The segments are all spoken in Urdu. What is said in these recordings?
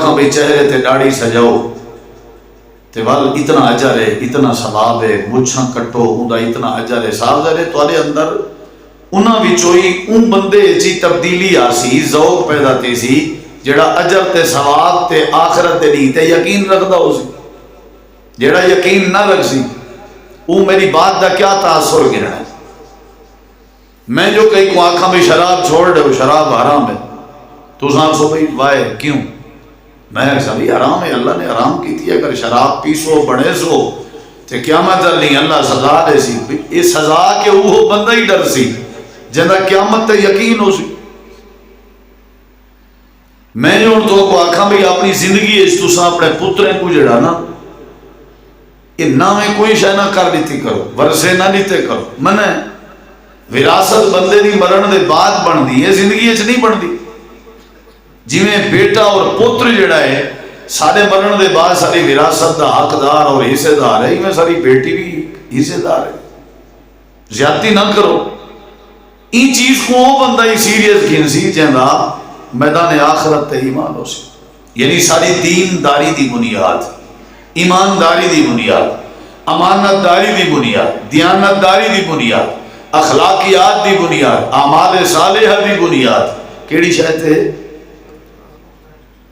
آکھاں بھی چہرے تے داڑھی سجاؤ تے وال اتنا اجر ہے، اتنا ثواب ہے، مچھاں کٹو اوندا اتنا اجر ہے، صاحب ذرے تواڈے اندر انہاں وچوں ہی اون بندے چی تبدیلی آسی، ذوق پیدا تھی سی جڑا اجر تے ثواب تے آخرت تے نہیں تے یقین رکھدا ہو سی۔ جڑا یقین نہ رکھ سی وہ میری بات دا کیا تاثر گرنا ہے؟ میں جو کہیں کو آنکھاں بھی شراب چھوڑ دے شراب حرام ہے، تو سان سو بھئی وائے کیوں؟ میں سبھی حرام ہے، اللہ نے حرام کی تھی، اگر شراب پیسو بڑے سو تے قیامت نہیں اللہ سزا دے سی، یہ سزا کے وہ بندہ ہی ڈر سی جنہ قیامت تے یقین ہو سی۔ میں جو ان تو آنکھاں بھی اپنی زندگی اس تو ساں اپنے پتریں کو جڑا نا یہ نہ میں کوئی شے نہ کر لیتی کرو، ورثے نہ لیتے کرو، منع وراثت بندے دی مرن دے بعد بن دی ہے، زندگی اچ نہیں بن دی۔ جی میں بیٹا اور پتر جڑا ہے سارے مرن دے بعد ساری وراثت دا حقدار اور حصے دار ہے، میں ساری بیٹی بھی حصے دار ہے۔ زیادتی نہ کرو، این چیز کو وہ بندہ ہی سیریس گھن سی جہاں میدان آخرت تے ایمان ہو سی، یعنی ساری دین داری دی بنیاد، ایمانداری دی بنیاد، امانت داری دی بنیاد، دیانت داری دی بنیاد، اخلاقیات دی بنیاد، اعمال صالحہ دی بنیاد کیڑی شاید ہے؟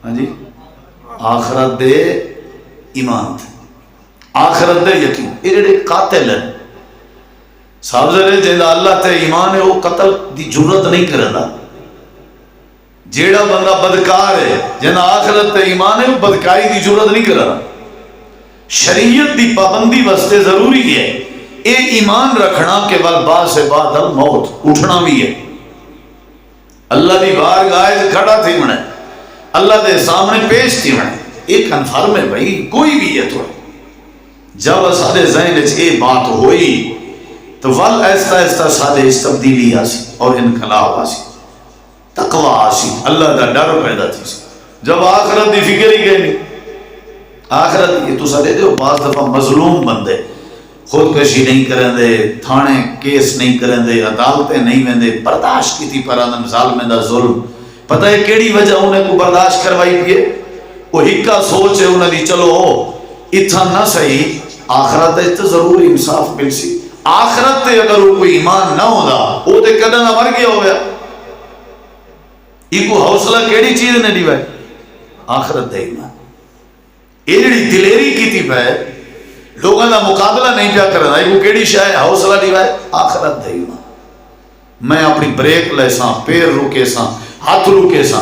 ہاں جی آخرت دے ایمان، آخرت دے یقین۔ یہ جڑے قاتل ہیں صاحب ذرے جہاں اللہ تے ایمان ہے وہ قتل دی جرت نہیں کرتا، جیڑا بندہ بدکار ہے جہاں آخرت تے ایمان ہے وہ بدکاری دی جرت نہیں کرتا۔ شریعت دی پابندی واسطے ضروری ہے اے ایمان رکھنا کہ والبعث سے بعد الموت، اٹھنا بھی ہے، اللہ دی بارگاہ کھڑا تھی منے، اللہ دے سامنے پیش تھی منے، ایک کنفرم ہے بھائی کوئی بھی ہے تو جب سارے ذہن اے بات ہوئی تو ول ایستا ایستا سارے اس تبدیلی آسی اور انقلاب آسی، تقوی آسی، اللہ دا ڈر پیدا تھی۔ جب آخرت دی فکر ہی گئی نہیں، آخرت یہ تو سارے دے بعض دفعہ مظلوم بندے خودکشی نہیں کریں دے، تھانے کیس نہیں کریں دے، عدالتیں نہیں ویندے، برداشت کی تھی پرانم ظالمیں دا ظلم، پتہ ہے کیڑی وجہ انہیں کو برداشت کروائی دیئے؟ وہ ہکا سوچ ہے انہیں دی چلو اتھا نہ صحیح آخرت ہے تو ضرور انصاف مل سی، آخرت تے اگر وہ کوئی ایمان نہ ہوتا وہ تے کدھا نہ مر گیا ہو گیا۔ یہ کو حوصلہ کیڑی چیز نے دیوائے؟ آخرت دے ایمان، یہ جڑی دلیری کی تھی پہ لوگوں کا مقابلہ نہیں پیا کرنا، یہ کو کیڑی شاہ حوصلہ دیوائے؟ آخرت دے ایمان۔ میں اپنی بریک لے ساں، پیر روکے ساں، ہاتھ روکے ساں،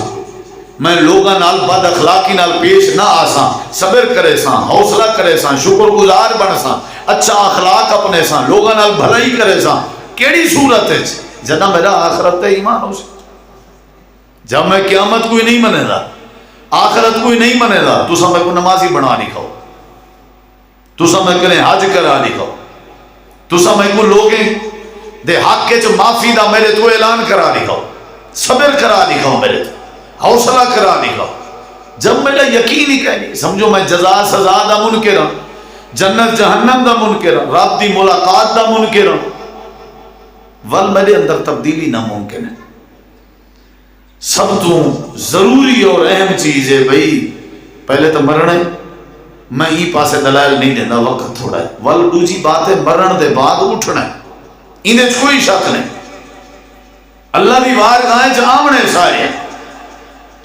میں لوگاں نال بد اخلاقی نال پیش نہ آساں، صبر کرے ساں، حوصلہ کرے ساں، شکر گزار بن ساں، اچھا اخلاق اپنے ساں، لوگاں نال بھلائی کرے ساں، کیڑی صورت ہے جنہ میرا آخرت تے ایمان ہو سی؟ جب میں قیامت کوئی نہیں منے دا، آخرت کوئی نہیں منے دا، تو سا میں کو نمازی بنا لکھاؤ، تو سا میں کلیں حج کرا لکھاؤ، تو سا میں کو لوگیں دے حق کے جو معافی دا میرے تو اعلان کرا لکھاؤ، صبر کرا لکھاؤ، میرے تو حوصلہ کرا لکھاؤ۔ جب میرا یقین ہی کہہ نہیں سمجھو میں جزا سزا دا منکر ہوں، جنت جہنم دا منکر ہوں، رب دی ملاقات دا منکر ہوں، ول میرے اندر تبدیلی ناممکن ہے۔ سب تو ضروری اور اہم چیز ہے بھئی پہلے تو مرنا ہے، میں ہی پاسے دلائل نہیں دینا، وقت تھوڑا ہے، ول دوسری بات ہے مرن دے بعد اٹھنا ہے، انہیں کوئی شک نہیں، اللہ دی بارگاہ وچ آمنے سارے ہیں۔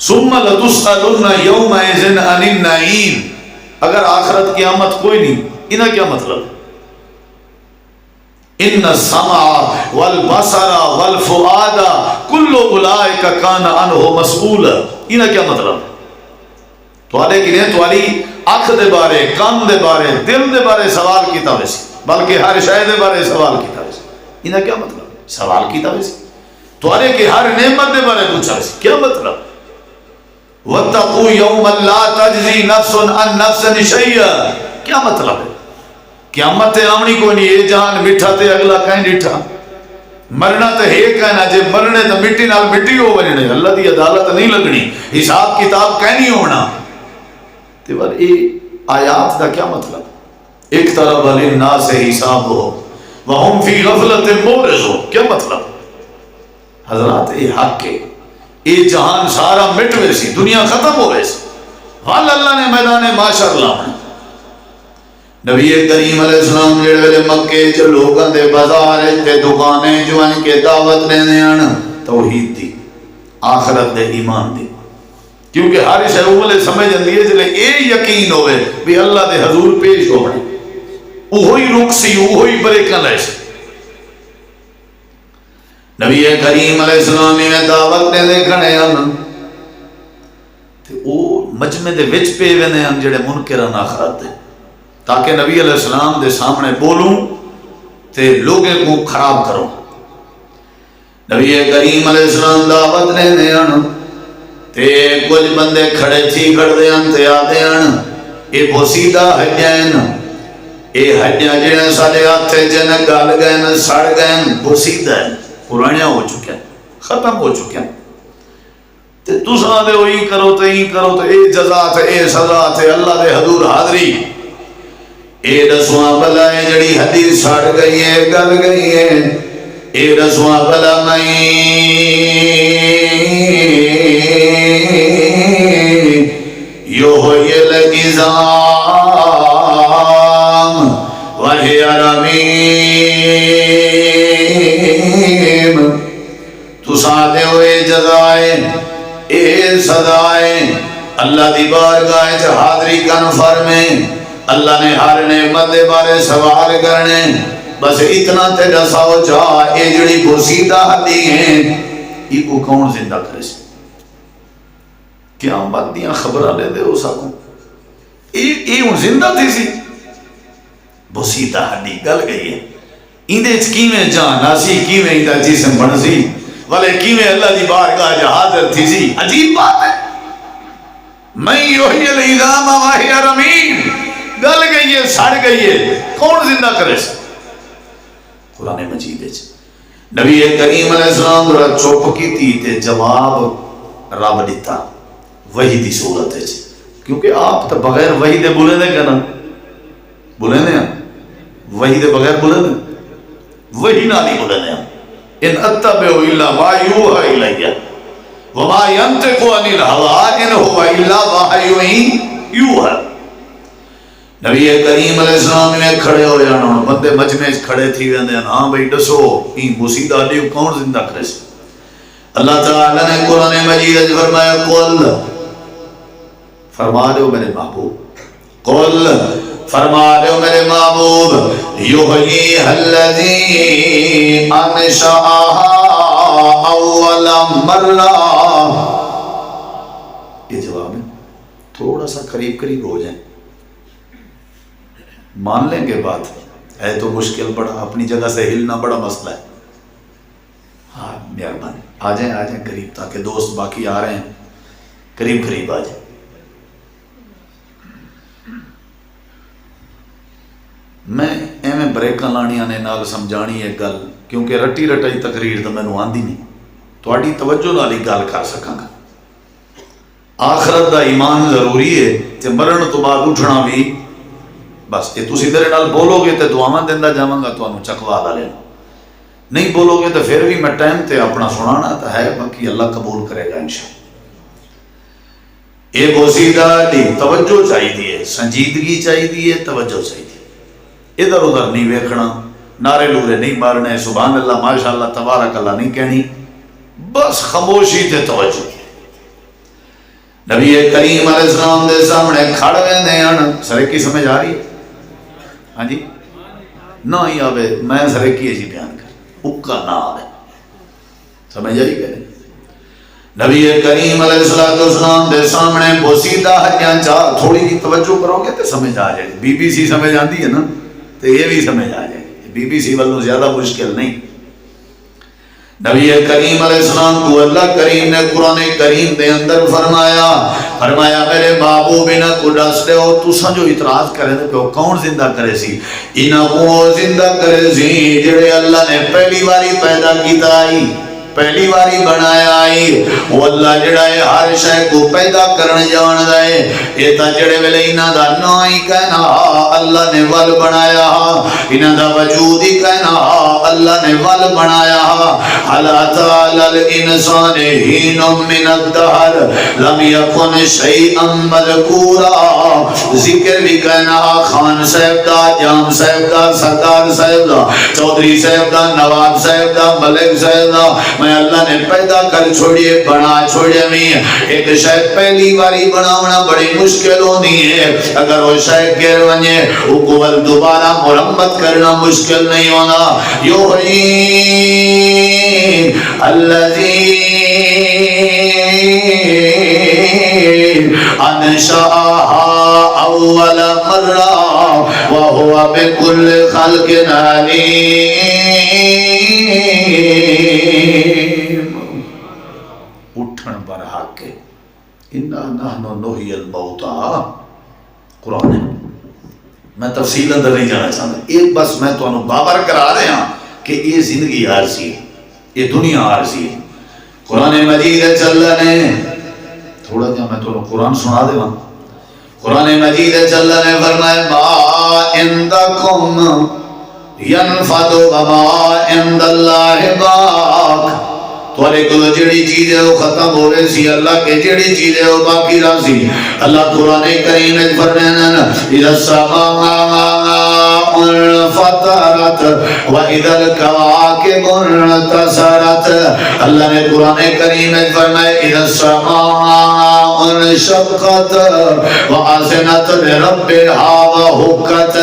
ثم لتسألن یومئذ عن النعیم، اگر آخرت قیامت کوئی نہیں، انہیں کیا مطلب؟ ان السمع والبصر والفؤاد کل اولئک کان عنہ مسئولا، انہیں کیا مطلب؟ توالے کی نہیں توالی اکھ دے بارے، کان دے بارے، دل دے بارے سوال کیتا ویسی، بلکہ ہر شے دے بارے سوال کیتا ویسی، انہیں کیا مطلب؟ سوال کیتا ویسی، توالے کی ہر نعمت دے بارے پوچھا ویسی، کیا مطلب؟ وَاتَّقُوا يَوْمًا لَا تَجْزِي نَفْسٌ عَن نَفْسٍ شَيْئًا، کیا مطلب ہے؟ قیامت آمنی کو نہیں، یہ جہان مٹھا تے اگلا کہیں ڈٹھا، مرنا تے ہے کہنا، جے مرنے تے مٹی نال مٹی ہو بننے، اللہ دی عدالت نہیں لگنی، حساب کتاب کہیں نہیں ہونا۔ تو بار یہ آیات دا کیا مطلب؟ اقترب للناس حسابهم وهم فی غفلۃ معرضون، کیا مطلب؟ حضرات یہ حق ہے، یہ جہان سارا مٹ ویسی، دنیا ختم ہو ویسی، ول اللہ نے میدان معاشر لاؤنا۔ نبی کریم علیہ السلام جڑے ویلے مکے چ لوگاں دے بازار تے دکانیں جو ان کے دعوت دیندے ہیں توحید دی، آخرت دے ایمان دی، کیونکہ ہر شے اولے سمجھ جاندی ہے جلے اے یقین ہوئے بھی اللہ دے حضور پیش ہونے اوہی رک سی اوہی بریکن لے سی۔ نبی کریم علیہ السلام نے دعوت دے کھڑے ہن تے او مجمع دے وچ پے ویندے ہیں جڑے منکران آخرت دے، تاکہ نبی علیہ السلام دے سامنے بولوں تے لوگوں کو خراب کروں۔ نبی کریم علیہ السلام دعوت دیندے ہن تے کچھ بندے کھڑے تھی کھڑے ہیں تے آدے ہیں اے بوسیدہ ہڈیاں، اے ہڈیاں جڑے سارے ہاتھ جن گل گئے سڑ گئے بوسیدہ ہیں، پرانیاں ہو چکے ہیں، ختم ہو چکے ہیں، تے تساں دے وہی کرو تے ہی کرو تے اے جزا تے اے سزا تے اللہ دے حضور حاضری۔ اے رسواں بلا ہے جڑی حدیث سڑ گئی ہے گل گئی ہے، اے رسواں بلا میں یحیی العظام وہی رمیم، تساں دے ہوئے جزائے اے سزائے اللہ دی بارگاہ چ حاضری کنفرم میں، اللہ نے ہر نعمت دے بارے سوال کرنے، بس اتنا تے دساؤ جا اے جڑی بوسیدہ ہڈی ہیں ای کو کون زندہ کرے سی؟ قیامت دیاں خبراں لے دے ہو سکوں اے ہن زندہ تھی سی؟ بوسیدہ ہڈی گل گئی ہے، ایندے وچ کیویں جان آسی، کیویں ایندا جسم بن سی، والے کیویں اللہ دی بارگاہ وچ حاضر تھی سی؟ عجیب بات ہے۔ میں یحیی العظام وہی رمیم، گل گئی ہے سڑ گئی ہے، کون زندہ کرے سی؟ قرآن مجید ہے۔ نبی کریم علیہ السلام را چپ کی تھی تے جواب رب دیتا وحی دی صورت ہے، کیونکہ آپ تو بغیر وحی دے بولے دے کنا بولے دے ہیں، وحی دے بغیر بولے دے وحی نہ نہیں بولے دے ہیں۔ ان اتبع الا ما یوحى الی وما ينطق عن الهوى ان هو الا وحی یوحى۔ نبی کریم علیہ السلام نے کھڑے ہو جانا، بندے مجمع کھڑے تھی ویندے ہیں، ہاں بھئی دسو این بوسیدہ ہڈی کون زندہ کرے سی؟ اللہ تعالی نے قرآن مجید وچ فرمایا قل، فرما دو میرے محبوب، قل فرما دو میرے محبوب، یحیی الذی انشأها اول مرہ۔ یہ جواب ہے، تھوڑا سا قریب قریب ہو جائیں، مان لیں گے بات ہے تو مشکل بڑا، اپنی جگہ سے ہلنا بڑا مسئلہ ہے۔ ہاں مہربانی آ جائیں قریب، تاکہ دوست باقی آ رہے ہیں قریب قریب آ جائیں۔ میں ایویں بریکاں لانیاں نے نال سمجھانی ہے گل، کیونکہ رٹی رٹائی تقریر تو مینوں آندی نہیں، تھوڑی توجہ نال ہی گل کر سکاں گا۔ آخرت دا ایمان ضروری ہے تے مرن تو بعد اٹھنا بھی، بس یہ تسی میرے نال بولو گے تو دعاواں دیندا جاواں گا، تانوں چکوا لا لینا، نہیں بولو گے تو پھر بھی میں ٹائم تے اپنا سنانا تو ہے، باقی اللہ قبول کرے گا انشاءاللہ۔ یہ بوسیدہ دی توجہ چاہیے، سنجیدگی چاہیے، توجہ چاہیے، ادھر ادھر نہیں ویکھنا، نعرے لورے نہیں مارنے، سبحان اللہ ماشاءاللہ تبارک اللہ نہیں کہنی، بس خاموشی تے توجہ۔ نبی کریم علیہ السلام دے سامنے کھڑ ویندے ہیں، سرکی سمجھ آ رہی ہے؟ ہاں جی نہ ہی آوے میں سرکی جی بیان کر اکا نہ آوے، سمجھ آئی کہ نہیں؟ نبی کریم علیہ السلام دے سامنے بوسیدہ ہڈیاں چاہ، تھوڑی کی توجہ کرو گے تو سمجھ آ جائے، بی بی سی سمجھ آتی ہے نا تو یہ بھی سمجھ آ جائے، بی بی سی والوں زیادہ مشکل نہیں۔ نبی کریم علیہ السلام کو اللہ کریم نے قرآن کریم دے اندر فرمایا میرے محبوب انہاں کو دس دے ہو، تساں جو اعتراض کرے دے کہ کون زندہ کرے سی؟ انہاں کو زندہ کرے سی جڑے اللہ نے پہلی باری پیدا کیتا آئی، پہلی باری بنایا آئی، وہ اللہ جڑا ہے ہر شے کو پیدا کرنے جان دے، یہ تا جڑے ویلے انہاں دا نا ہی کہنا اللہ نے ول بنایا، انہاں دا وجود ہی کہنا اللہ نے ول بنایا۔ حل اتى الانسان حين من الدهر لم يكن شيئا مذكورا، ذکر بھی کہنا خان صاحب دا، جام صاحب دا، سردار صاحب دا، چودھری صاحب دا، نواب صاحب دا، ملک صاحب دا، میں اللہ نے پیدا کر چھوڑیے بنا چھوڑیے میں ایک شاید پہلی باری بناونا بڑی مشکل ہوتی ہے، اگر وہ شاید گر ونجے وہ قبل دوبارہ مرمت کرنا مشکل نہیں ہونا۔ یوحی الذی انشأها اول مرہ وهو بكل خلق علیم۔ اٹھن پر حق ہے، انا نحن نحیی الموتى، قرآن ہے، میں تفصیل اندر نہیں جانا چاہتا، ایک بس میں تو انہوں باور کرا رہے ہیں کہ یہ زندگی عارضی ہے، یہ دنیا عارضی ہے۔ قرآن مجید چل رہے ہیں، تھوڑا جا میں تو قرآن سنا دے وہاں۔ قرآن مجید چل رہے ہیں، فرمائے ما عندکم ینفد وما عند اللہ باق، تھوڑے کو جڑی چیز ہے وہ ختم ہو رہے سی، اللہ کے جڑی چیز ہے وہ باقی رہ سی۔ اللہ قرآن کریم میں فرمانا اذا السماء انفطرت واذا الكواكب انتثرت، اللہ نے قرآن کریم میں فرمایا اذا السماء انشقت واذنت لربها وحقت،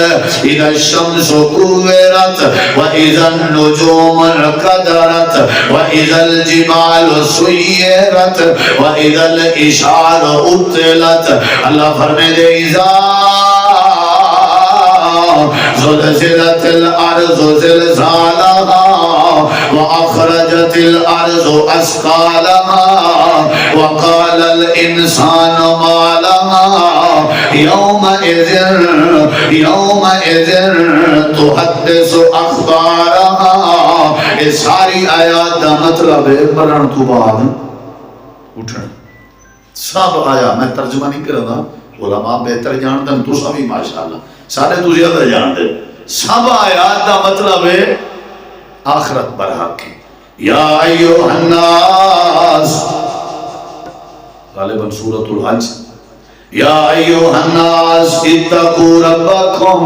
اذا الشمس كورت واذا النجوم انكدرت واذا الجبال سيرت واذا الاشعار عطلت۔ اللہ فرمائے دے اذا زلزلت الارض زلزالها واخرجت الارض اثقالها وقال الانسان ما لها يومئذ تحدث اخبارها۔ اس ساری آیات دا مطلب ہے مرن تو بعد اٹھنا، سب آیا میں ترجمہ نہیں کرنا، علماء بہتر جانتے ہیں، تو سبھی ماشاءاللہ سارے تو زیادہ جانتے، سب آیات دا مطلب ہے آخرت برحق ہے۔ یا ایوہ الناس، غالباً سورۃ الحج، یا ایوہ الناس اتقوا ربکم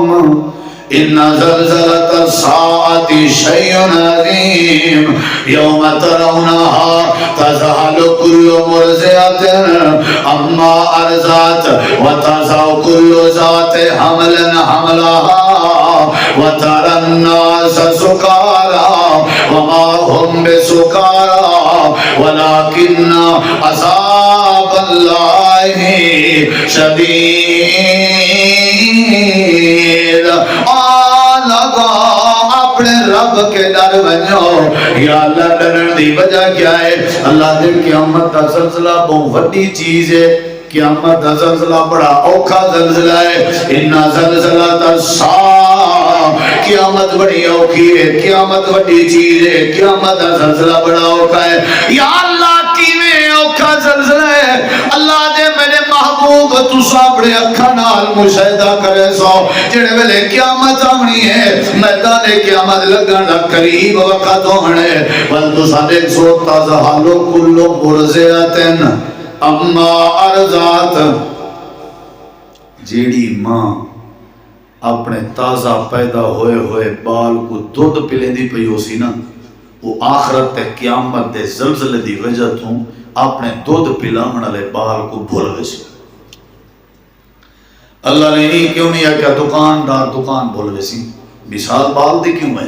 ان زلزلۃ الساعۃ شیء عظیم یوم ترونها تذہل کل مرضعۃ عما ارضعت وتضع کل ذات حمل حملها وترى الناس سکارى وما هم بسکارى ولكن عذاب اللہ شدید۔ اپنے رب کے ڈر بنو، یا اللہ ڈرن دی وجہ کیا ہے؟ اللہ دے قیامت دا زلزلہ بہت وڈی چیز ہے، قیامت دا زلزلہ بڑا اوکھا زلزلہ ہے۔ انہا زلزلہ الساعہ، قیامت بڑی اوکھی ہے، قیامت وڈی چیز ہے، قیامت دا زلزلہ بڑا اوکھا ہے۔ یا اللہ کیویں اوکھا زلزلہ ہے؟ اللہ دے میرے محبوب تو ساپڑے اکھا نال مشاہدہ کرے سو، جڑے ویلے قیامت آنی ہے، میدان قیامت لگن قریب وقت ہونے، بل تو ساڑے سو تذہل کل مرضعۃ اما ارضعت، جیڑی ماں اپنے تازہ پیدا ہوئے ہوئے بال کو دودھ پلے دی پئی ہو سی نا، وہ آخرت تے قیامت دے زلزلے دی وجہ تو اپنے دودھ پلاون والے بال کو بھول گئے سی۔ اللہ نے نہیں کیوں نہیں کیا دکاندار دکان بھول گئے سی، مثال بال دی کیوں ہے؟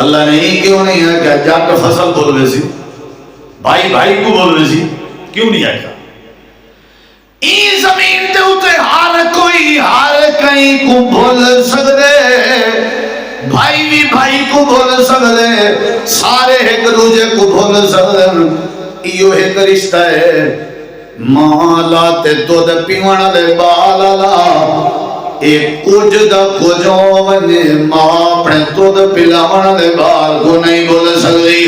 اللہ نے نہیں کیوں نہیں کیا جٹ فصل بھول گئے سی، بھائی بھائی کو بھول گئے سی، کیوں نہیں کیا؟ این زمین تے اتے ہر کوئی ہر کہیں کو بھول سکتے، بھائی بھی بھائی کو بھول سکتے، سارے ایک دوجے کو بھول سکتے، ایو ایک رشتہ ہے۔ ماں لاتے دودھ پیون دے بالا ایک کچھ دا کچھوں ونجے، ماں اپنے دودھ پلاون دے بال کو نہیں بھول سکتی،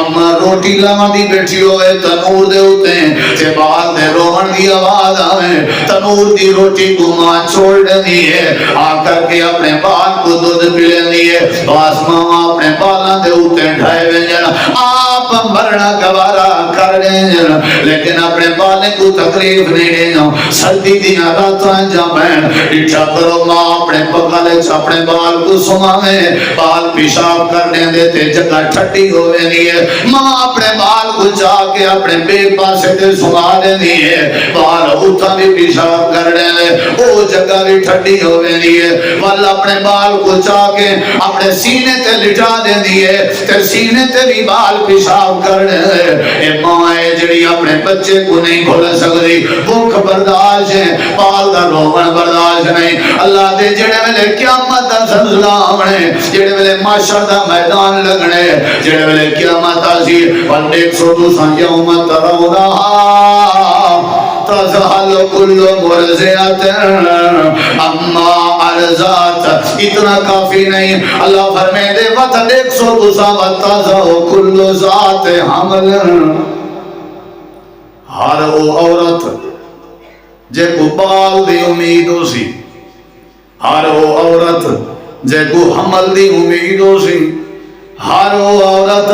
اما روٹی لاواں دی بیٹھی ہوئے تنور دے اوتے تے بال دے روہن دی آواز آوے تنور دی روٹی کو ماں چھوڑ دینی ہے آ کر کے اپنے بال کو دودھ پی لینی ہے باس ماں اپنے بالاں دے اوتے ڈھائے وینجن آپ مرنا گوارا کر دینجن لیکن اپنے بالیں کو تکلیف نہیں دینجن سردی دیاں راتاں جا بین اٹھا کرو ماں اپنے بغلے چ اپنے بال کو سماوے بال پیشاب کرنے دیتے جگہ ٹھٹی ہوئے نہیں ہے ماں اپنے بال کو جا کے اپنے بے پاسے دے سما دینی ہے بال اتھا بھی پیشاب کرنے دے او جگہ بھی ٹھٹی ہوئے نہیں ہے والا اپنے بال کو جا کے اپنے سینے تے لٹا دینی ہے تے سینے تے بھی بال پیشاب کرنے دے اے ماں ہے جڑی اپنے بچے کو نہیں کھول سکتی بھوک برداشت ہے بال دا رومن برداشت نہیں اللہ دے جڑے ویلے قیامت دا زلزلہ آونے جڑے ویلے معاشر دا میدان لگنے جڑے ویلے قیامت آسی ون 102 یوم ترونہا تذہل کل مرضعۃ اما ارضعت اتنا کافی نہیں اللہ فرمائے دے وطن 102 تذہل کل ذات حمل ہر وہ عورت جے کو بال دی امید ہو سی ہر وہ عورت جے کو حمل دی امید ہو سی ہر وہ عورت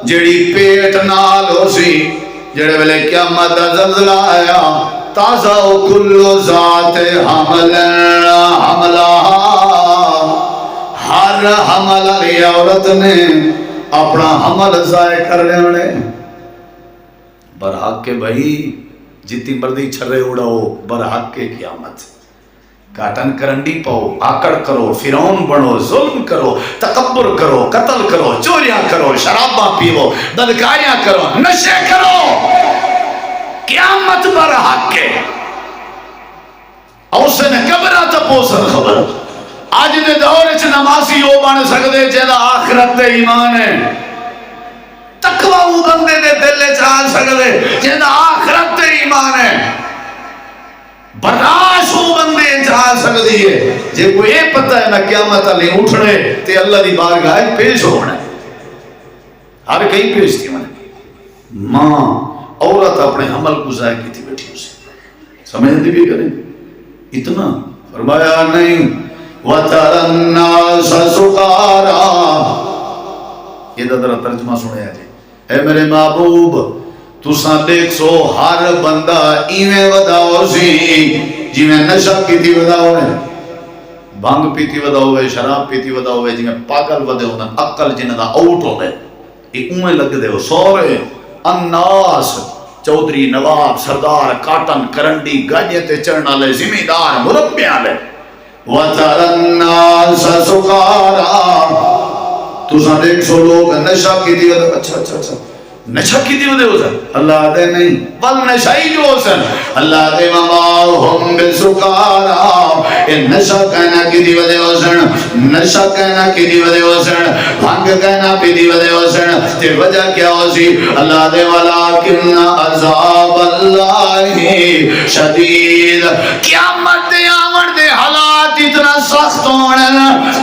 جڑی پیٹ نال ہو سی جڑے ویلے قیامت دا زلزلہ آیا تازہ کل ذات حمل حملہ ہر حمل علی عورت نے اپنا حمل ضائع کر لینے برحق کے بھائی جتنی مردی چھرے اڑاؤ برحق کے قیامت کاٹن کرنڈی پاؤ آکڑ کرو فرعون بنو ظلم کرو تکبر کرو قتل کرو چوریاں کرو شراباں پیو بدکاریاں کرو نشے کرو قیامت برحق کے اوسے نے قبرہ تا پوسر خبر آج دے دور چ نمازی ہو بن سکدے جدا آخرت تے ایمان ہے تقوی وہ بندے دے دل چاہ سکدے جدا آخرت تے ایمان ہے برداشت وہ بندے چاہ سکدی ہے جے کوئی یہ پتہ ہے نہ قیامت علی اٹھنے تے اللہ دی بارگاہ پیش ہونا ہے ہر کہیں پیش تھی ماں عورت اپنے حمل کو ضائع کی تھی بیٹھی اسے سمجھ دی بھی کریں اتنا فرمایا نہیں وَتَرَ النَّاسَ سُقَارَا یہ ذرا ترجمہ سنے آجے اے میرے محبوب تو ساں دیکھ سو ہر بندہ ایویں وداؤ سی جی میں نشہ پیتی وداؤ ہے بھنگ پیتی وداؤ ہے شراب پیتی وداؤ ہے جی میں پاگل ودے ہونا عقل جنہ دا آؤٹ ہو گئے ایک اویں لگ دے ہو سورے الناس چودری نواب سردار کاٹن کرنڈی گاجیتے چڑھنا لے زمیندار مربیاں لے وَتَرَ النَّاسَ سُقَارَا تو ساں دیکھ سو لوگ نشہ کی دیو دے اچھا نشہ کی دیو دے ہو سن اللہ دے نہیں بل نشائی جو ہو سن اللہ دے وَمَاهُمْ بِسُقَارَا اے نشہ کہنا کی دیو دے ہو سن نشہ کہنا کی دیو دے ہو سن بھنگ کہنا کی دیو دے ہو سن تے وجہ کیا ہو سی اللہ دے وَلَكِنَّ عَذَابَ اللَّهِ شَدِيدٌ قیامت دے آمن دے حالات اتنا سخت ہونے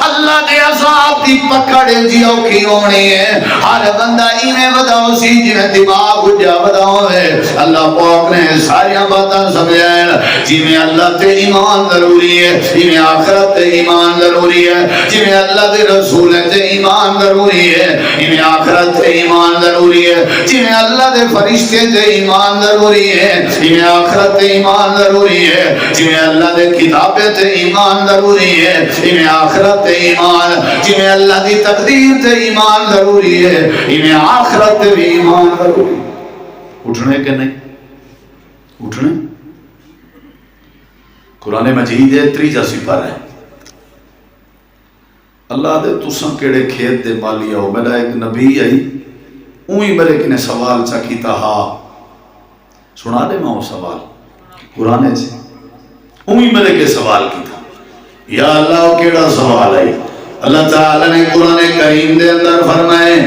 اللہ دے عذاب دی پکڑ جی اوکھی ہونی ہے ہر بندہ ایمیں بداؤ سی جی میں دماغ اجا بداؤ ہے اللہ پاک نے ساریاں باتاں سمجھائیں جی میں اللہ تے ایمان ضروری ہے جی میں آخرت تے ایمان ضروری ہے جی میں اللہ دے رسول تے ایمان ضروری ہے جی میں آخرت تے ایمان ضروری ہے جی میں اللہ دے فرشتے تے ایمان ضروری ہے جی میں آخرت تے ایمان ضروری ہے جی میں اللہ دے کتابیں تے ایمان ضروری ہے جی میں آخرت تے ایمان جی میں اللہ دی تقدیر تے ایمان ضروری ہے جی میں آخرت تے ایمان ضروری اٹھنے کے نہیں اٹھنے قرآن مجید ہے تریجا سپر ہے اللہ دے تساں کیڑے کھیت دے مالی آؤ میرا ایک نبی آئی اوہی میرے کنے سوال چاکیتا ہاں سنا دے میں وہ سوال قرآن سے اوہی میرے کے سوال کی تھا یا اللہ کیڑا سوال آئی اللہ تعالیٰ نے قرآن کریم دے اندر فرمائے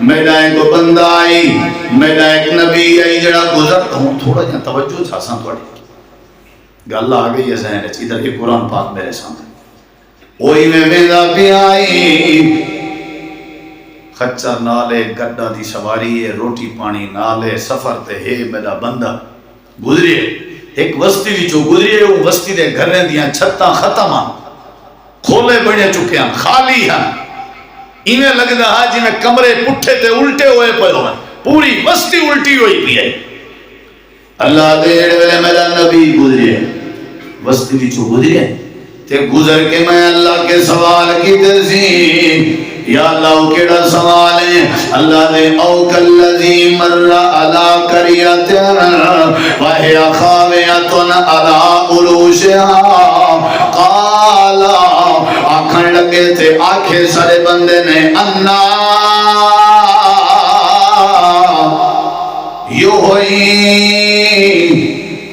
میرا ایک بندہ آئی میرا ایک نبی آئی جڑا گزرتا ہوں تھوڑا جہاں توجہ تھا سان تھوڑی گاللہ آگئی ہے ذہن ہے ادھر یہ قرآن پاک میرے سامنے وہی میں ویدہ بھی آئی خچر نالے گڈا دی سواری ہے، روٹی پانی نالے، سفر تے ہے میرا بندہ گزری ہے، ایک وستی وچوں گزری ہے، وہ وستی دے گھریں دیاں چھتاں ختم ہیں، کھولے بنے چکے ہیں، خالی ہیں، انہیں لگدا ہے جنہیں کمرے پٹھے تے الٹے ہوئے پے ہوئے، پوری وستی الٹی ہوئی پی ہے۔ اللہ دیر ویلے میرا نبی گزری ہے، وستی وچوں گزری ہے، تے گزر کے میں اللہ کے سوال کی ترسی، یا اللہ کیڑا سوال ہے؟ اللہ دے او کالذی مر علی قریۃ وہی خاویۃ علی عروشہا قال آکھن لگے تھے آنکھیں سارے بندے نے انا یحیی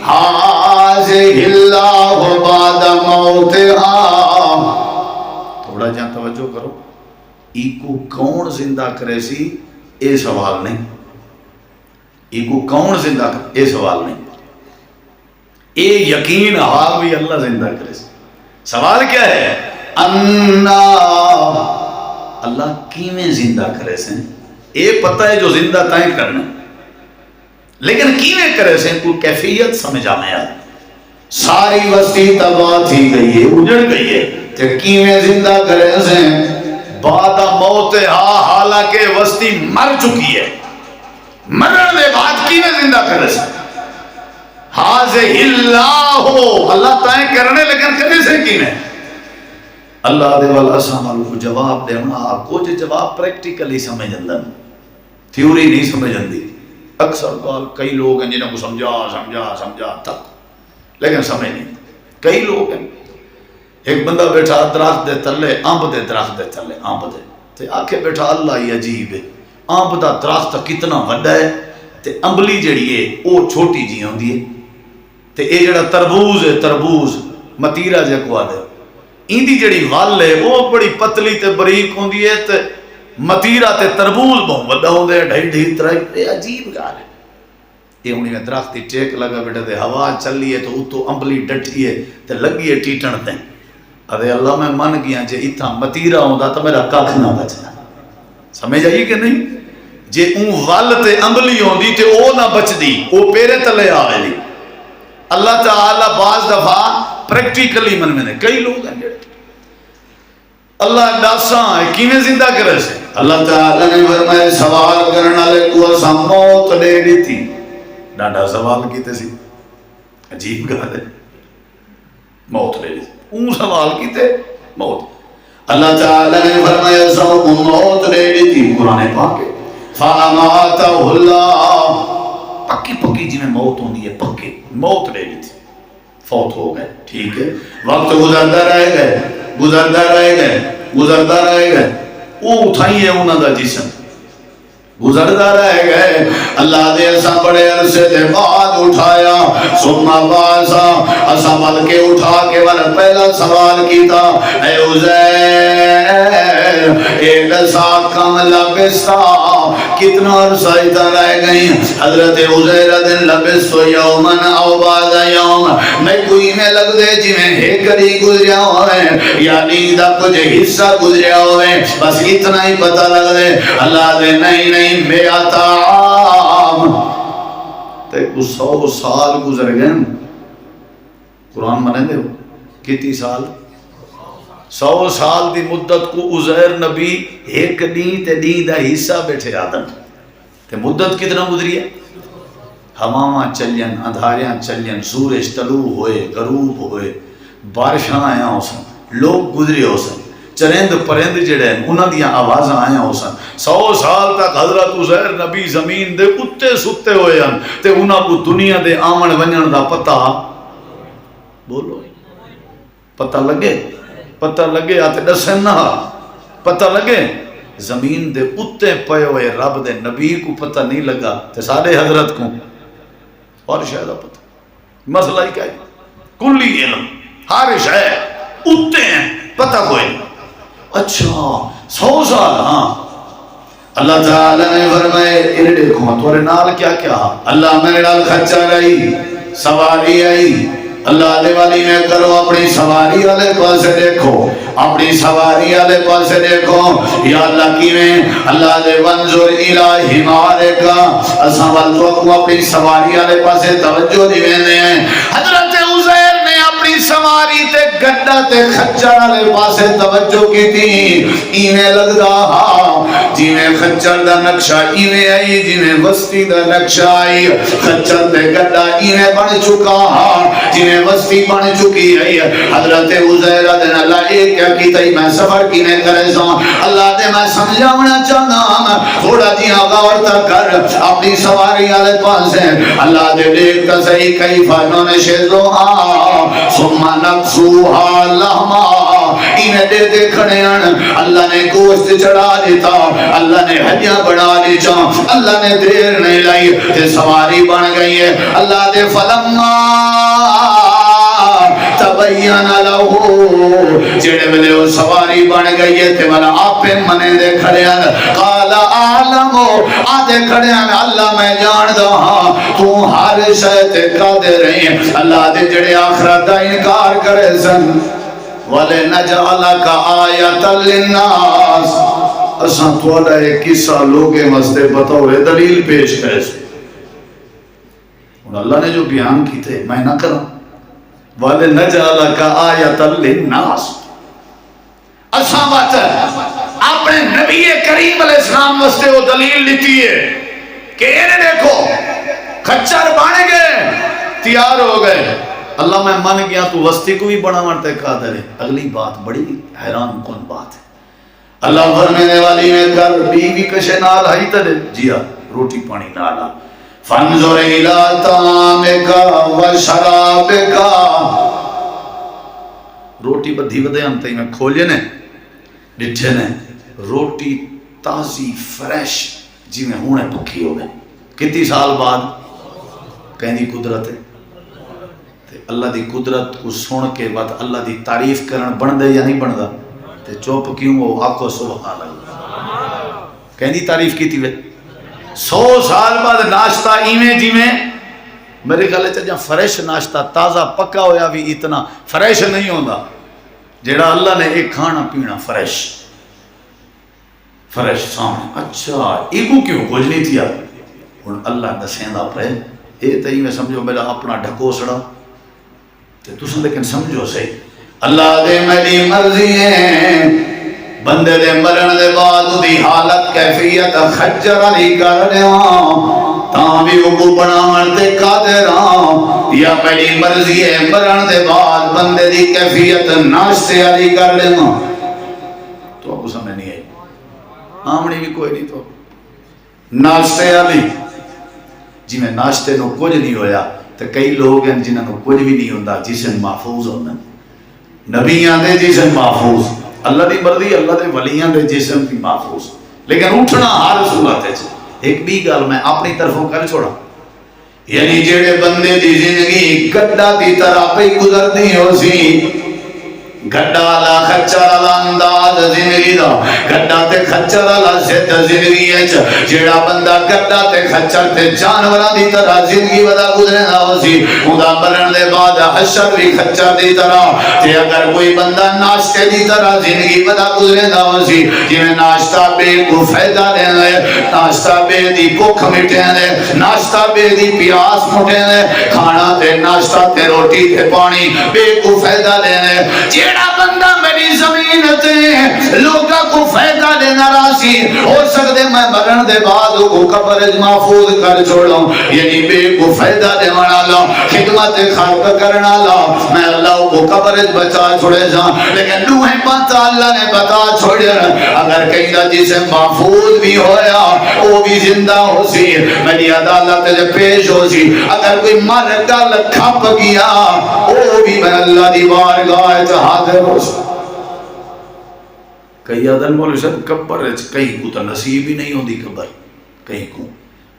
ہذہ اللہ بعد موتہا۔ تھوڑا جہاں توجہ کرو، ایکو کون زندہ کرے سی اے سوال نہیں، ایکو کون زندہ کرے اے سوال نہیں، اے یقین ہوا بھی اللہ زندہ کرے سی۔ سوال کیا ہے؟ انا اللہ کیویں زندہ کرے سے، اے پتہ ہے جو زندہ تائیں کرنا، لیکن کیویں کرے سے کوئی کیفیت سمجھا میں آ، ساری وستی تباہ تھی گئی ہے، اجڑ گئی ہے، تے کیویں زندہ کرے سے بعد موت حالانکہ وستی مر چکی ہے، مرن دے بعد کی میں زندہ کرے سے حاضر اللہ ہو اللہ تائیں کرنے لیکن کرنے سے کی میں اللہ دے والا سامال کو جواب دے ہونا کچھ جواب پریکٹیکلی سمجھ اندر تھیوری نہیں سمجھ اندی۔ اکثر کئی لوگ ہیں جنہوں کو سمجھا تک لیکن سمجھ نہیں، کئی لوگ ہیں ایک بندہ بیٹھا درخت دے تلے امب دے درخت دے تلے امب دے تے آکھے بیٹھا اللہ ہی عجیب ہے، امب دا درخت کتنا وڈا ہے تے امبلی جڑی ہے وہ چھوٹی جی ہوندی ہے تے اے جڑا تربوز ہے تربوز متیرا جے کو آدھے ایندی جڑی وال ہے وہ بڑی پتلی تے بریک ہوندی ہے تے متیرا تے تربوز بہت وڈا ہوندے ہیں ڈھائی ڈھائی طرح یہ عجیب گال ہے۔ یہ انہیں میں درخت ٹیک لگا بیٹھا تے ہوا چلی ہے تو اتو امبلی ڈٹھی ہے تے لگی ہے ٹیٹن تے ارے اللہ میں من گیا جے اتھا متیرا ہوندہ تو میرا کاکھ نہ بچنا، سمجھ آئی کہ نہیں؟ جے اون وال تے امبلی ہوندی تے او نہ بچ دی او پیرے تلے آوے دی۔ اللہ تعالیٰ بعض دفعہ پریکٹیکلی من میں نے کئی لوگ ہیں جڑے اللہ ڈاساں ہے کیویں زندہ کرے سے اللہ تعالیٰ نے فرمایا سوال کرنا لے کو اسا موت دے دی تھی، ڈاڈا سوال کیتے سی عجیب گال ہے، موت دے دی اون سوال کیتے موت اللہ تعالیٰ نے فرمایا سو موت دے دی تھی قرآن پاک ہے فَأَمَاتَهُ اللَّهُ پکی پکی جی میں موت ہوندی ہے پکی موت دے دی تھی فوت ہو گئے ٹھیک ہے وقت گزرتا رہے گئے وہ اٹھائی ہے انہوں دا جسم گزرتا رہ گئے اللہ دے ایسا بڑے عرصے دے بعد اٹھایا سننا باسا ایسا بل کے اٹھا کے والا پہلا سوال کیتا اے عزیر ایک ساتھ کم لبستا کتنا عرصہ اتنا رہ گئی حضرت عزیر دن لبستو یومن او بعد یوم میں کوئی میں لگ دے جی میں ایک کری گزریا ہوئے یعنی دا کچھ حصہ گزریا ہوئے بس اتنا ہی پتہ لگ دے اللہ دے نہیں بے عطام تے کو 100 سال گزر گئے قرآن منے دے کتی سال 100 سال دی مدت کو عزیر نبی ایک دین تے دین دا حصہ بیٹھے آدم تے مدت کتنا گزری ہے ہواواں چلین اندھاریاں چلین سورج طلوع ہوئے غروب ہوئے بارشاں آیا ہو سن لوگ گزری ہو سن چرند پرند جڑے ہیں انہاں دیاں آوازاں آیا ہو سن 100 سال تک حضرت عزیر نبی زمین دے اتے ستے ہوئے ہیں تے انہاں کو دنیا دے آمن ونجن دا پتہ بولو پتہ لگے آتے دسن نہ پتہ لگے زمین دے اتے پے ہوئے رب دے نبی کو پتہ نہیں لگا تے سارے حضرت کو اور شاید پتہ مسئلہ ہی کیا ہے کلی علم ہر شاید اتے ہیں پتہ کوئی نہیں اچھا 100 سال ہاں اللہ تعالیٰ نے فرمائے انہیں دیکھو تورے نال کیا کیا اللہ میرے نال خچر آئی سواری آئی اللہ دے والی میں کرو اپنی سواری والے پاسے دیکھو اپنی سواری والے پاسے دیکھو یا اللہ کی میں اللہ دے ونظر الہی مارکا اساں وال تو اپنی سواری والے پاسے توجہ دی ویندے ہیں حضرت عزیر نے اپنی سواری تے گڈا تے خچر والے پاسے توجہ کی تھی ایویں لگدا ہا جویں خچر دا نقشہ ایویں آئی جویں وسطی دا نقشہ آئی خچر تے گڈا ایویں بن چکا ہا جویں وسطی بن چکی ہے حضرت عزیر دن اللہ ایک کیا کی تھی میں سفر کی نے کرے سا اللہ دے میں سمجھاونا چاہنا ہم تھوڑا جیا غور تک کر اپنی سواری والے پاس ہیں اللہ دے دیکھ تا صحیح کئی فانوں نے شیزوہا ثم نقصوہا لہما انہیں دے دیکھنے اللہ نے گوشت چڑھا دیتا اللہ نے ہڈیاں بڑھا دی چاں اللہ نے دیر نہیں لائی تے سواری بن گئی ہے اللہ دے فلما تبین لہو جڑے ملے وہ سواری بن گئی ہے تے والا آپے منے دے کھڑے ہیں قال عالمو آدھے کھڑے ہیں اللہ میں جان دا ہاں تو ہر شیط قادر ہیں اللہ دے جڑے آخرت دا انکار کرے سن وَلِنَجْعَلَكَ آیَةً لِلنَّاسِ اساں تھوڑا ایک قصہ لوگے مستے بطور دلیل پیش کرے سن اور اللہ نے جو بیان کی تھے میں نہ کروں وَلِنَجْعَلَكَ آیَةً لِلنَّاسِ اساں بات اپنے نبی کریم علیہ السلام مستے وہ دلیل لیتی ہے کہ انہیں دیکھو خچر بانے گئے تیار ہو گئے اللہ میں من گیا تو وسطی کو بھی بڑا مرتے قادر ہے اگلی بات بڑی حیران کن بات ہے اللہ فرمانے والی میں کر بیوی کشے نال ہائی تلے جیا روٹی پانی نالا فانظر الى طعامك وشرابك روٹی بدھی ودے انتے میں کھولے نے ڈٹھے نے روٹی تازی فریش جی میں ہونے پکی ہو گئے کتنی سال بعد کہیں دی قدرت ہے اللہ دی قدرت کو سن کے بعد اللہ دی تعریف کرن بن دے یا نہیں بن دا تے چوپ کیوں وہ آکو سبحان اللہ کہیں دی تعریف کی تھی وے 100 سال بعد ناشتہ ایویں جیویں میرے خیال ہے جہاں فریش ناشتہ تازہ پکا ہویا بھی اتنا فریش نہیں ہوتا جیڑا اللہ نے ایک کھانا پینا فریش سامنے اچھا ایگو کیوں کچھ نہیں تھیا اور اللہ دسیں دا پڑے اے تئی میں سمجھو میرا اپنا ڈھکو سڑا تے تساں لیکن سمجھو صحیح اللہ دے میری مرضی ہے بندے دے مرن دے بعد دی حالت کیفیت خجر علی کر دیواں تاں بھی ابو بناون تے قادر ہاں یا میری مرضی ہے مرن دے بعد بندے دی کیفیت ناشتے علی کر دیواں تو ابو سمجھ نہیں آئی آمنی بھی کوئی نہیں تو ناشتے علی جی میں ناشتے نو کچھ نہیں ہویا تو کئی لوگ ہیں جنہوں کو کچھ بھی نہیں ہوتا جسم محفوظ ہوتا نبیاں دے جسم محفوظ اللہ دی مرضی اللہ دے ولیاں دے جسم بھی محفوظ لیکن اٹھنا ہر صورت ہے ایک بھی گل میں اپنی طرفوں کر چھوڑا یعنی جڑے بندے دی زندگی گڈا دی طرح پہ گزرتی ہو سی گڈا لا خچر لا انداز زندگی دا گڈا تے خچر لا زد زندگی ہے جیڑا بندہ گڈا تے خچر تے جانوراں دی طرح زندگی ودا گزرنا ہو سی اوندا مرن دے بعد حشر بھی خچر دی طرح تے اگر کوئی بندہ ناشتے دی طرح زندگی ودا گزرنا ہو سی جویں ناشتہ بے کو فائدہ دیندا ہے ناشتہ بے دی بھوک مٹیندا ہے ناشتہ بے دی پیاس مٹیندا ہے کھانا تے ناشتہ تے روٹی تے پانی بے کو فائدہ دیندا ہے بندہ میری زمین تے لوگا کو فائدہ لینا راسی ہو سکتے میں مرن دے بعد کو قبر محفوظ کر چھوڑوں یعنی بے کو فائدہ دیوانا لا خدمت خلق کرنا لا میں اللہ کو قبر بچا چھوڑے جا لیکن نوہیں پانتا اللہ نے بتا چھوڑے اگر کہیں دا جسے محفوظ بھی ہویا وہ بھی زندہ ہو سی میری عدالت جب پیش ہو سی اگر کوئی مر گل کھپ گیا وہ بھی میں اللہ دی بارگاہ حاضر ہو سی کئی آدھن بولے شاید قبر کہیں کو تو نصیب ہی نہیں ہوندی قبر کہیں کو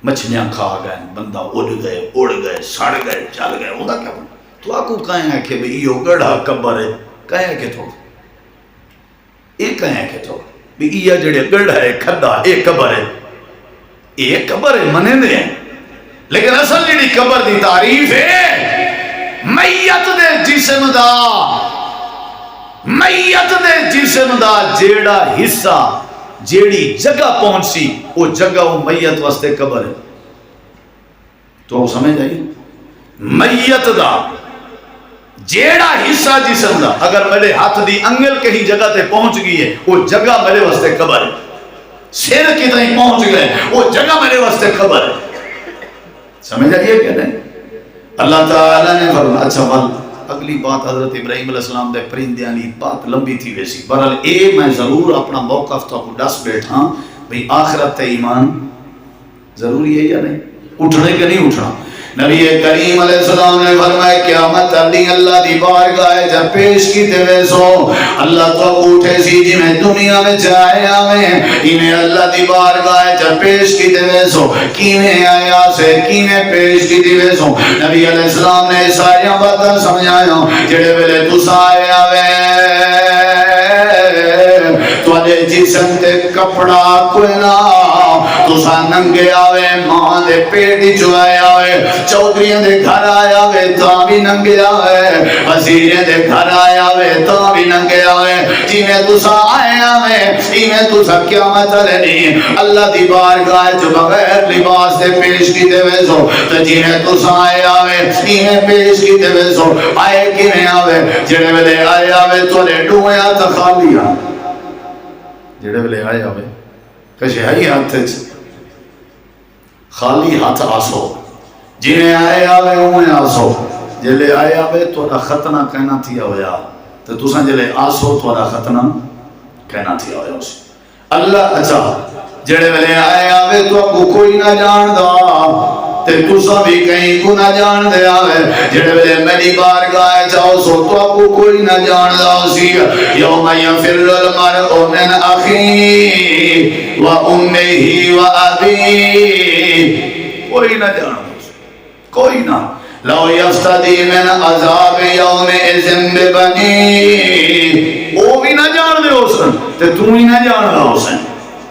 مچھلیاں کھا گئے بندہ اڑ گئے سڑ گئے چل گئے ہوتا کیا بنا تو آکو کہیں ہے کہ یہ گڑھا قبر ہے کہیں ہے کہ تو یہ کہیں ہے کہ تو یہ جڑے گڑھا ہے کھڑا یہ قبر ہے یہ قبر ہے منے دے ہیں لیکن اصل جڑی قبر دی تعریف ہے میت دے جسم دا، میت دے جسم دا جیڑا حصہ جیڑی جگہ پہنچی وہ جگہ وہ میت واسطے قبر ہے. تو سمجھ آئی؟ میت دا جیڑا حصہ جسم دا اگر میرے ہاتھ دی انگل کہیں جگہ تے پہنچ گئی ہے وہ جگہ میرے واسطے قبر ہے. سر کتنے پہنچ گئے وہ جگہ میرے واسطے قبر ہے. سمجھ آئیے کہ نہیں؟ اللہ تعالیٰ نے فرمایا. اچھا بل اگلی بات حضرت ابراہیم علیہ السلام دے پرندے والی بات لمبی تھی ویسی. برحال اے میں ضرور اپنا موقف تو ڈس بیٹھا بھئی آخرت تے ایمان ضروری ہے یا نہیں؟ اٹھنے کے نہیں اٹھنا. نبی کریم علیہ السلام نے فرمایا قیامت علی اللہ دی بارگاہ جب پیش کیتے ویسو اللہ تو اٹھے سی جی میں دنیا میں جائے آویں انہیں اللہ دی بارگاہ جب پیش کیتے ویسو کیویں آیا سے کیویں پیش کیتے ویسو. نبی علیہ السلام نے ساری باتاں سمجھایا جڑے ویلے تساں آئے آویں تواڈے جسم تے کپڑا کوئی نہ تساں ننگے آوے ماں دے پیٹ وچ آئے آوے چودھریاں دے گھر آیا وے تاں بھی ننگے آوے وزیریں دے گھر آیا وے تاں بھی ننگے آوے جویں تساں آیا وے ایویں تساں قیامت لینی اللہ دی بارگاہ وچ بغیر لباس دے پیش کیتے ویسو تے جویں تساں آیا وے ایویں پیش کیتے ویسو. آئے کیویں آوے جڑے ویلے آیا وے تواڈے ڈوئے ہاتھ خالی آ جڑے ویلے آیا وے کچھ ہے ہی ہاتھ خالی ہاتھ آسو جنہیں آئے آوے اوہیں آسو جلے آئے آوے توڑا ختنہ کہنا تھی ہویا تو تساں جلے آسو توڑا ختنہ کہنا تھی ہویا اس اللہ. اچھا جڑے ویلے آئے آوے تو کو کوئی نہ جان دا تے تساں بھی کہیں کو نہ جان دے آوے جڑے ویلے میری بارگاہ جاؤ سو تو کو کوئی نہ جان دا اسی یوم یفر المرء من اخیہ و امہ و ابیہ کوئی نہ جان کوئی نہ لو یفتدی من عذاب یوم اذن ببنی وہ بھی نہ جان دے حسن تے تو ہی نہ جان دا حسن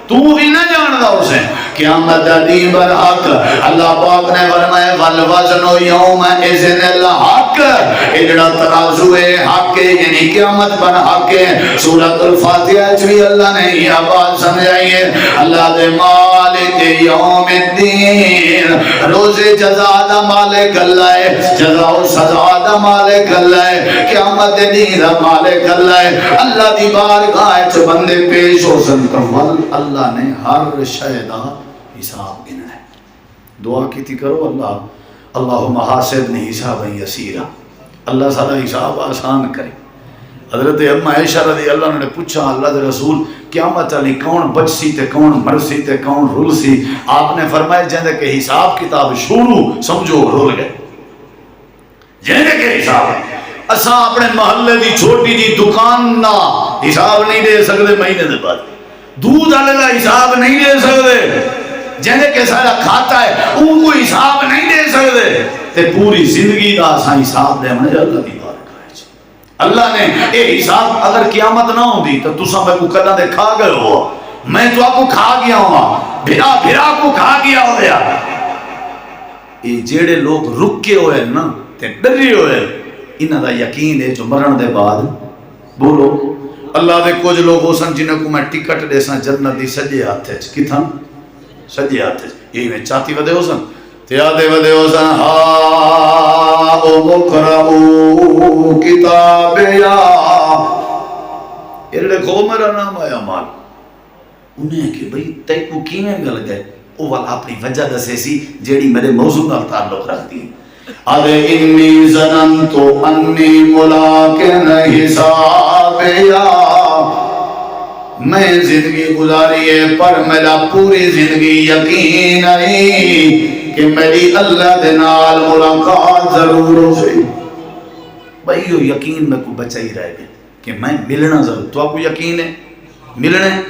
تو ہی نہ جان دا حسن. قیامت دین برحق اللہ پاک نے فرمایا والوزن یوم اذن الحق اجڑا ترازو حق یعنی قیامت پر حق ہے. سورۃ الفاتحہ بھی اللہ نے یہ بات سمجھائی ہے اللہ دے مالک یوم الدین روز جزا دا مالک اللہ ہے جزا و سزا دا مالک اللہ ہے قیامت دین دا مالک اللہ ہے. اللہ دی بارگاہ وچ بندے پیش ہو سن کول اللہ نے ہر شے دا حساب گنا ہے. دعا کیتی کرو اللہ اللہم حاسبنی حسابا یسیرا اللہ سارا حساب آسان کرے. حضرت اما عائشہ رضی اللہ عنہ نے پوچھا اللہ دے رسول قیامت علی کون بچ سی تے کون مر سی تے کون رول سی؟ آپ نے فرمایا جہاں کہ حساب کتاب شروع سمجھو رول گئے جہاں کہ حساب اساں اپنے محلے دی چھوٹی جی دکان نہ حساب نہیں دے سکتے مہینے دے بعد دودھ والے کا حساب نہیں دے سکتے جہاں کہ سارا کھاتا ہے ان کو حساب نہیں دے سکتے تے پوری زندگی کا اساں حساب دے ہمیں اللہ دی اللہ نے اے حساب اگر قیامت نہ ہوندی تو تساں میں کو کداں دے کھا گئے ہو میں تو آپ کو کھا گیا ہوں بھرا بھرا کو کھا گیا ہو گیا. یہ جیڑے لوگ رکے ہوئے نا تے ڈرے ہوئے انہاں دا یقین ہے جو مرن دے بعد بولو اللہ دے کچھ لوگ ہو سن جنہاں کو میں ٹکٹ دے سن جنت دی سجے ہاتھ وچ کتھاں سجے ہاتھ وچ یہ میں چاتی ودے ہو سن تے آدے ودے ہو سن ہا او مقرؤ کتابیا یہ لکھو میرا نام آیا مال انہیں کہ بھئی تے کو کیویں مل گئے او والا اپنی وجہ دسے سی جیڑی میرے موضوع نال تعلق رکھتی ہے. ارے انی ظننت انی ملاقٍ حسابیا میں زندگی گزاری ہے پر میرا پوری زندگی یقین ہے کہ میری اللہ دے نال ملاقات ضرور ہو گئی. بھئی یہ یقین میں کو بچا ہی رہ گئے کہ میں ملنا ضرور. تو آپ کو یقین ہے ملنا ہے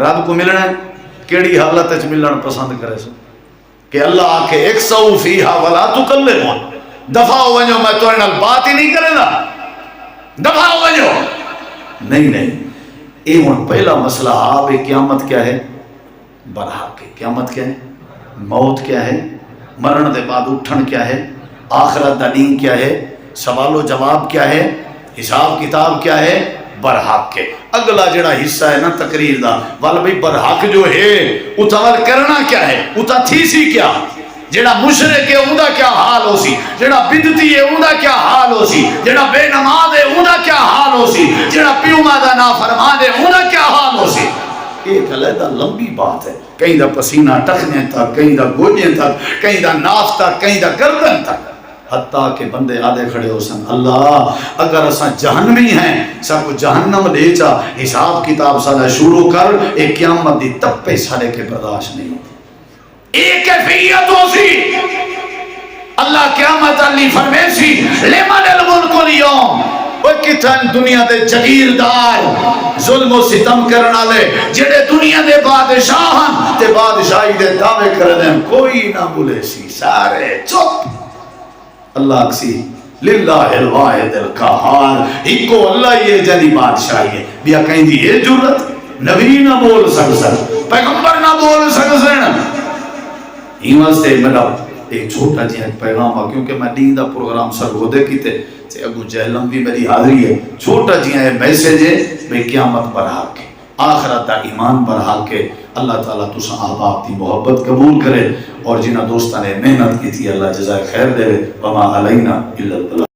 رب کو ملنا ہے کیڑی حالت وچ ملنا پسند کرے سو کہ اللہ آکھے ایک سو فیہا ولا تکلمون دفع ہو ونجو میں تو نال بات ہی نہیں کرے گا دفع ہو ونجو نہیں نہیں. یہ ہوں پہلا مسئلہ آپ قیامت کیا ہے برحق ہے. قیامت کیا ہے موت کیا ہے مرن دے بعد اٹھن کیا ہے آخرت دا دین کیا ہے سوال و جواب کیا ہے، حساب کتاب کیا ہے، برحق کے۔ اگلا جڑا حصہ ہے نا تقریر دا، والا بھئی برحق جو ہے اتوال کرنا کیا ہے، اتا تھی سی کیا، جڑا مشرک ہے اوندا کیا حال ہو سی، جڑا بدتی ہے اوندا کیا حال ہو سی، جڑا بے نماز ہے اوندا کیا حال ہو سی، جڑا پیو مادا نافرمان ہے اوندا کیا حال ہو سی۔ ایک علیحدہ لمبی بات ہے، کہیں دا پسینہ ٹکنے تک، کہیں دا گوجیں تک، کہیں دا ناف تک، کہیں دا گردن تک، حتیٰ کہ بندے آدھے کھڑے ہو سن، اللہ اگر اساں جہنمی ہیں سب کو جہنم لے جا، حساب کتاب سارا شروع کر، ایک قیامت دی تپے سارے کے برداشت نہیں ہوتی۔ ایک کیفیت ہو سی اللہ قیامت علی فرمے سی لمن الملک اليوم، وہ کتن دنیا دے جگیردار ظلم و ستم کرنا لے جڑے دنیا دے بادشاہاں تے بادشاہی دے دعوے کرنے کوئی نہ بولے سی، سارے چپ۔ اللہ اکسی للہ الواحد القہار، ایک کو اللہ یہ جلی بادشاہی ہے، بیا کہیں دی یہ جرت نبی نہ بول سکسن، پیغمبر نہ بول سکسن۔ ہی واسطے میرا ایک چھوٹا جی ایک پیغام ہے، کیونکہ میں دین دا پروگرام سر ہو دے کی تے ابو جہلم بھی میری حاضری ہے، چھوٹا جی ہے میسیج ہے بے قیامت برحق ہے، آخرت دا ایمان برحق ہے۔ اللہ تعالیٰ تسا احباب دی محبت قبول کرے، اور جنہ دوستان نے محنت کی تھی اللہ جزائے خیر دے، وما علینا الا البلاغ۔